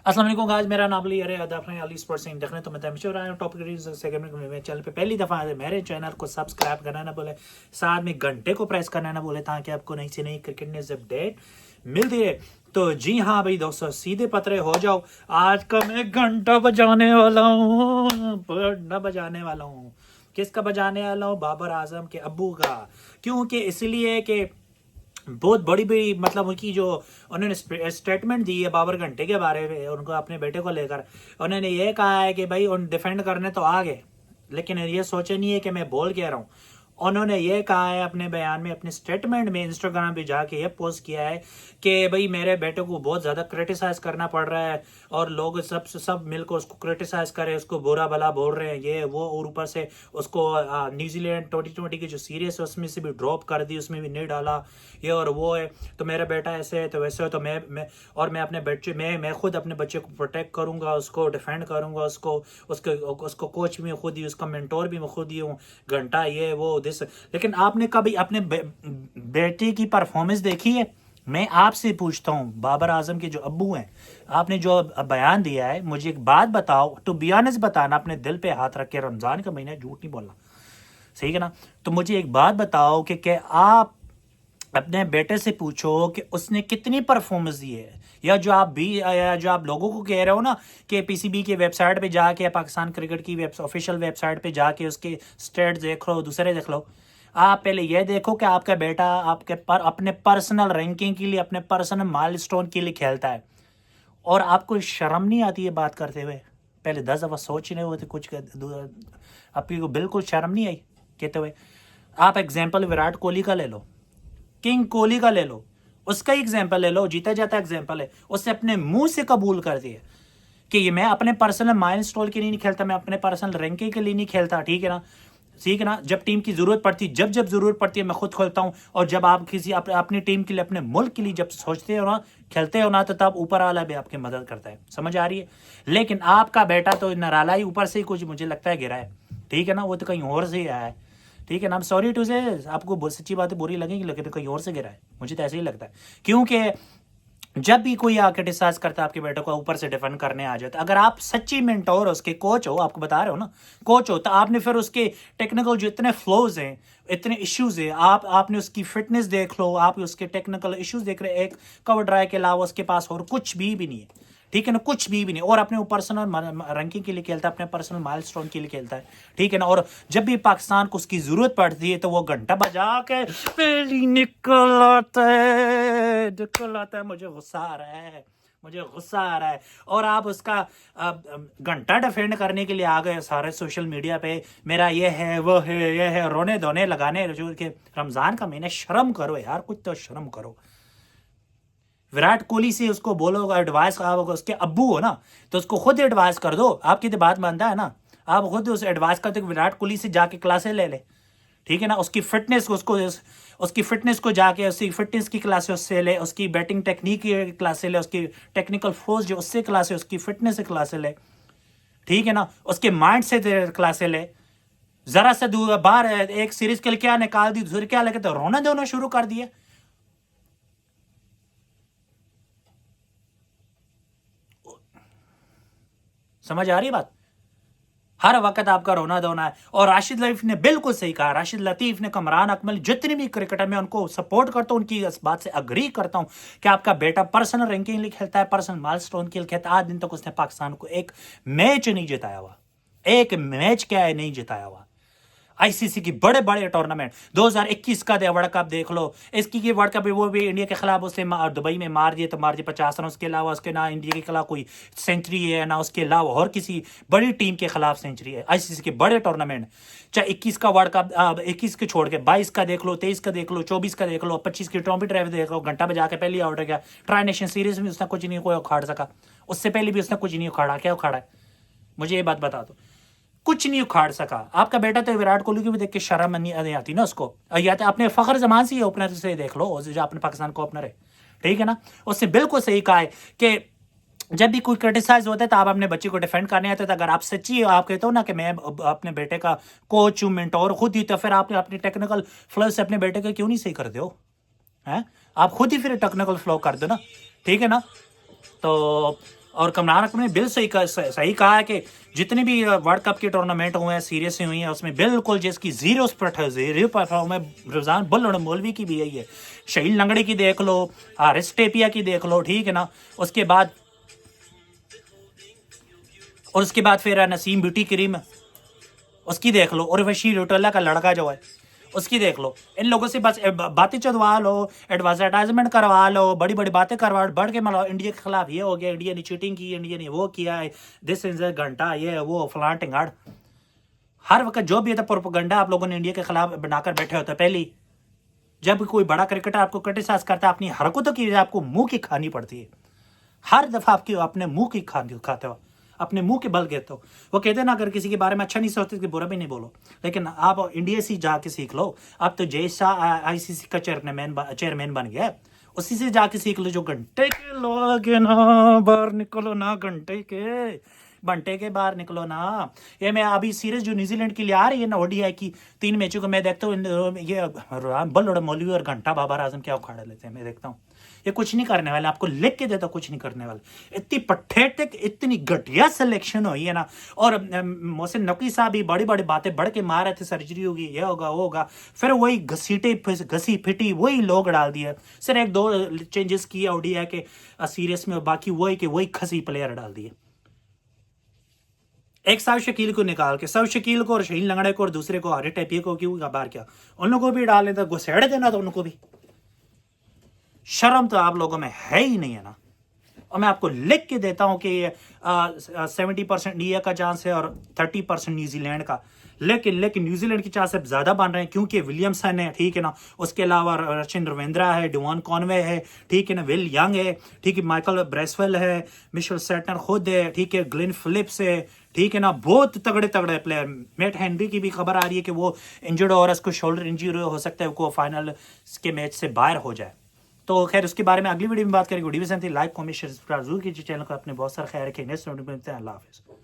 अस्सलाम वालेकुम गाइस, मेरा नाम अली है। आप अली स्पोर्ट्स से देखने तो मैं हमेशा रहा हूँ टॉपिक सेगमेंट में मेरे चैनल पे पहली दफ़ा है। मेरे चैनल को सब्सक्राइब करना ना भूले, साथ में घंटे को प्रेस करना ना भूले ताकि आपको नई से नई क्रिकेट न्यूज़ अपडेट मिलती है। तो जी हाँ भाई दोस्तों, सीधे पतरे हो जाओ। आज का मैं घंटा बजाने वाला हूँ, घंटा बजाने वाला हूँ। किसका बजाने वाला हूँ? बाबर आजम के अब्बू का। क्योंकि इसलिए कि बहुत बड़ी बड़ी मतलब उनकी जो उन्होंने स्टेटमेंट दी है बाबर घंटे के बारे में, उनको अपने बेटे को लेकर उन्होंने ये कहा है कि भाई उन डिफेंड करने तो आ गए, लेकिन ये सोचे नहीं है कि मैं बोल क्या रहा हूँ। उन्होंने ये कहा है अपने बयान में, अपने स्टेटमेंट में इंस्टाग्राम पे जाके ये पोस्ट किया है कि भाई मेरे बेटे को बहुत ज़्यादा क्रिटिसाइज़ करना पड़ रहा है और लोग सब मिलकर उसको क्रिटिसाइज़ करे, उसको बुरा भला बोल रहे हैं ये वो, और ऊपर से उसको न्यूजीलैंड 2020 की जो सीरीज है उसमें से भी ड्रॉप कर दी, उसमें भी नहीं डाला, ये और वो है। तो मेरा बेटा ऐसे है तो वैसे हो, तो मैं अपने बच्चे मैं खुद अपने बच्चे को प्रोटेक्ट करूँगा, उसको डिफेंड करूँगा, उसको कोच भी खुद ही, उसका मेंटोर भी मैं खुद ही हूँ, घंटा ये वो दिस। लेकिन आपने कभी अपने बेटे की परफॉर्मेंस देखी है? मैं आपसे पूछता हूँ, बाबर आजम के जो अब्बू हैं, आपने जो बयान दिया है, मुझे एक बात बताओ, टू बी ऑनेस्ट बताना, अपने दिल पे हाथ रख के, रमज़ान का महीना है, झूठ नहीं बोलना, सही है ना? तो मुझे एक बात बताओ कि क्या आप अपने बेटे से पूछो कि उसने कितनी परफॉर्मेंस दी है, या जो आप लोगों को कह रहे हो ना कि पीसीबी के वेबसाइट पे जाके या पाकिस्तान क्रिकेट की ऑफिशियल वेबसाइट पे जाके उसके स्टेट्स देख लो, दूसरे देख लो। आप पहले ये देखो कि आपका बेटा अपने पर्सनल रैंकिंग के लिए, अपने पर्सनल माइलस्टोन के लिए खेलता है, और आपको शर्म नहीं आती है बात करते हुए? पहले 10 दफ़ा सोच रहे होते कुछ, आपको बिल्कुल शर्म नहीं आई कहते हुए? आप एग्जाम्पल विराट कोहली का ले लो, किंग कोहली का ले लो, उसका ही एग्जाम्पल ले लो, जीता जाता एग्जाम्पल है। उसने अपने मुंह से कबूल कर दिया कि ये मैं अपने पर्सनल माइलस्टोन के लिए नहीं खेलता, मैं अपने पर्सनल रैंकिंग के लिए नहीं खेलता, ठीक है ना? ठीक है ना? जब टीम की ज़रूरत पड़ती, जब ज़रूरत पड़ती है मैं खुद खेलता हूँ, और जब आप किसी अपनी टीम के लिए, अपने मुल्क के लिए जब सोचते हो ना, खेलते हो ना, तो तब ऊपर वाला भी आपकी मदद करता है। समझ आ रही है? लेकिन आपका बेटा तो नराला ही ऊपर से ही कुछ मुझे लगता है गिरा है, ठीक है ना? वो तो कहीं और से ही आया है, ठीक है ना? सॉरी टू से, आपको सच्ची बातें बुरी लगेंगी, लेकिन कहीं और से गिरा है, मुझे तो ऐसे ही लगता है। क्योंकि जब भी कोई आके क्रिटिसाइज करता है आपके बेटे को, ऊपर से डिफेंड करने आ जाता है। अगर आप सच्ची मेंटोर हो, उसके कोच हो, आपको बता रहे हो ना कोच हो, तो आपने फिर उसके टेक्निकल जो इतने फ्लोज हैं, इतने इश्यूज हैं, आपने उसकी फिटनेस देख लो, आप उसके टेक्निकल इश्यूज देख रहे हैं, एक कवर ड्राइव के अलावा उसके पास और कुछ भी नहीं है, ठीक है ना? कुछ भी नहीं, और अपने पर्सनल रैंकिंग के लिए खेलता है, अपने पर्सनल माइलस्टोन के लिए खेलता है, ठीक है ना? और जब भी पाकिस्तान को उसकी जरूरत पड़ती है तो वो घंटा बजा के पहली निकल आता है। मुझे गुस्सा आ रहा है। और आप उसका घंटा डिफेंड करने के लिए आ गए सारे सोशल मीडिया पे, मेरा ये है वो है ये है, रोने धोने लगाने, जो कि रमजान का महीना, शर्म करो यार, कुछ तो शर्म करो। विराट कोहली से उसको बोलो एडवाइस, उसके अब्बू हो ना, तो उसको खुद एडवाइस कर दो। आपकी तो बात मानता है ना, आप खुद उसे एडवाइस करते, विराट कोहली से जाके क्लासेस ले ले, ठीक है ना? उसकी फिटनेस को जाके उसकी फिटनेस की क्लासेस उससे ले, उसकी बैटिंग टेक्निक की क्लासेस ले, उसकी टेक्निकल फोर्स जो उससे क्लासेस, उसकी फिटनेस से क्लासेस ले, ठीक है ना? उसके माइंड से क्लासेस ले। जरा से बाहर एक सीरीज के लिए क्या निकाल दी, दूसरी क्या लगे तो रोना धोना शुरू कर दिया। समझ आ रही बात? हर वक्त आपका रोना धोना है। और राशिद लतीफ़ ने बिल्कुल सही कहा, राशिद लतीफ़ ने, कमरान अकमल, जितने भी क्रिकेटर, मैं उनको सपोर्ट करता हूँ, उनकी इस बात से अग्री करता हूँ कि आपका बेटा पर्सनल रैंकिंग के लिए खेलता है, पर्सनल माइलस्टोन के लिए खेलता है। आज दिन तक उसने पाकिस्तान को एक मैच नहीं जिताया हुआ, एक मैच क्या है नहीं जिताया हुआ। आईसीसी की बड़े बड़े टूर्नामेंट 2021 का वर्ल्ड कप देख लो, इसकी की वर्ल्ड कप वो भी इंडिया के खिलाफ उसने दुबई में मार दिए, तो मार दिए 50 रन, उसके अलावा उसके ना इंडिया के खिलाफ कोई सेंचुरी है, ना उसके अलावा और किसी बड़ी टीम के खिलाफ सेंचुरी है। आईसीसी के बड़े टूर्नामेंट, चाहे 21 का वर्ल्ड कप, 21 के छोड़ के 22 का देख लो, 23 का देख लो, 24 का देख लो, 25 की ट्रॉफी ड्राइव देख लो, घंटा बजा के पहली आउट हो गया। ट्राई नेशन सीरीज में उसने कुछ नहीं कोई उखाड़ सका, उससे पहले भी उसने कुछ नहीं उखाड़ा। क्या उखाड़ा है? मुझे ये बात बता दो। कुछ नहीं उखाड़ सका। आपका बेटा तो विराट कोहली की भी देख के शर्म नहीं आती ना उसको, या तो अपने फखर जमान से ओपनर से देख लो, जो अपने पाकिस्तान को ओपनर है, ठीक है ना? उसने बिल्कुल सही कहा है कि जब भी कोई क्रिटिसाइज होता है तो आप अपने बच्चे को डिफेंड करने आते हो। तो अगर आप सच्ची आप कहते हो ना कि मैं अपने बेटे का कोच हूँ, मेंटोर खुद ही, तो फिर आपने अपनी टेक्निकल फ्लो से अपने बेटे को क्यों नहीं सही करते हो? हैं? आप खुद ही फिर टेक्निकल फ्लो कर दो ना, ठीक है ना? तो اور کمران اکمل نے بالکل صحیح کہا ہے کہ جتنے بھی ورلڈ کپ کے ٹورنامنٹ ہوئے ہیں سیریز سے ہوئی ہیں اس میں بالکل جس کی زیرو پرفارم ہے رمضان بلڑ مولوی کی بھی یہی ہے، شہیل لنگڑی کی دیکھ لو، حارث ٹیپیا کی دیکھ لو، ٹھیک ہے نا، اس کے بعد پھر نسیم بیوٹی کریم اس کی دیکھ لو، اور وشی روٹولا کا لڑکا جو ہے اس کی دیکھ لو. ان لوگوں سے بس باتیں چدوا لو، ایڈورٹائزمنٹ کروا لو، بڑی بڑی باتیں کروا بڑھ کے ملو، انڈیا کے خلاف یہ ہو گیا، انڈیا نے چیٹنگ کی، انڈیا نے وہ کیا ہے، دس از اے گھنٹہ، یہ وہ فلاں ٹنگاڑ. ہر وقت جو بھی ہے پروپیگنڈا آپ لوگوں نے انڈیا کے خلاف بنا کر بیٹھے ہوتے. پہلی جب کوئی بڑا کرکٹر آپ کو کرٹیسائز کرتا ہے اپنی حرکتوں کی وجہ آپ کو منہ کی کھانی پڑتی ہے. ہر دفعہ آپ کی اپنے منہ کی کھاتے ہو، اپنے منہ کے بل گئے ہو. وہ کہتے ہیں نا اگر کسی کے بارے میں اچھا نہیں سوچتے کہ برا بھی نہیں بولو. لیکن آپ انڈیا سے جا کے سیکھ لو. اب تو جے شاہ آئی سی سی کا چیئرمین بن گیا ہے، اسی سے جا کے سیکھ لو. جو گھنٹے کے لوگ نا باہر نکلو نا، گھنٹے کے باہر نکلو نا. یہ میں ابھی سیریز جو نیوزی لینڈ کے لیے آ رہی ہے نا اوڈی آئی کی 3 میچوں کو میں دیکھتا ہوں، یہ بلوڑ مولوی اور گھنٹہ بابر اعظم کیا اکھاڑ لیتے ہیں. میں دیکھتا ہوں یہ کچھ نہیں کرنے والے، آپ کو لکھ کے دیتا کچھ نہیں کرنے والے. اتنی پٹھیٹک اتنی گھٹیا سلیکشن ہوئی ہے نا. اور محسن نقوی صاحب بھی بڑی بڑی باتیں بڑھ کے مار رہے تھے، سرجری ہوگی، یہ ہوگا وہ ہوگا، پھر وہی گھسی پھٹی وہی لوگ ڈال دیے. سر 1-2 چینجز کیے اوڈی ہے کہ سیریس میں، باقی وہی کہ وہی کھسی پلیئر ڈال دیے. ایک ساو شکیل کو نکال کے، ساو شکیل کو اور شہین لنگڑے کو اور دوسرے کو ہارے ٹیپیے کو کیوں باہر کیا، ان لوگوں کو بھی ڈال لیتا، گھسیڑ دینا تو ان کو بھی. شرم تو آپ لوگوں میں ہے ہی نہیں ہے نا. اور میں آپ کو لکھ کے دیتا ہوں کہ 70% انڈیا کا چانس ہے اور 30% نیوزی لینڈ کا. لیکن نیوزی لینڈ کی چانس اب زیادہ بن رہے ہیں کیونکہ ولیمسن ہے، ٹھیک ہے نا، اس کے علاوہ رچن رویندرا ہے، ڈیوان کانوے ہے، ٹھیک ہے نا، ول ینگ ہے، ٹھیک ہے، مائیکل بریسویل ہے، مشل سیٹنر خود ہے، ٹھیک ہے، گلین فلپس ہے، ٹھیک ہے نا، بہت تگڑے پلیئر. میٹ ہینری کی بھی خبر آ رہی ہے کہ وہ انجرڈ اور اس کو شولڈر انجری ہو سکتا ہے، وہ فائنل کے میچ سے باہر ہو جائے. تو خیر اس کے بارے میں اگلی ویڈیو میں بات کریں گے. ویڈیو پسند تھی لائک کمنٹ شیئر سبسکرائب ضرور کیجیے چینل کو. اپنے بہت سارا خیال رکھیں. نیکسٹ ویڈیو میں ملتے ہیں. اللہ حافظ.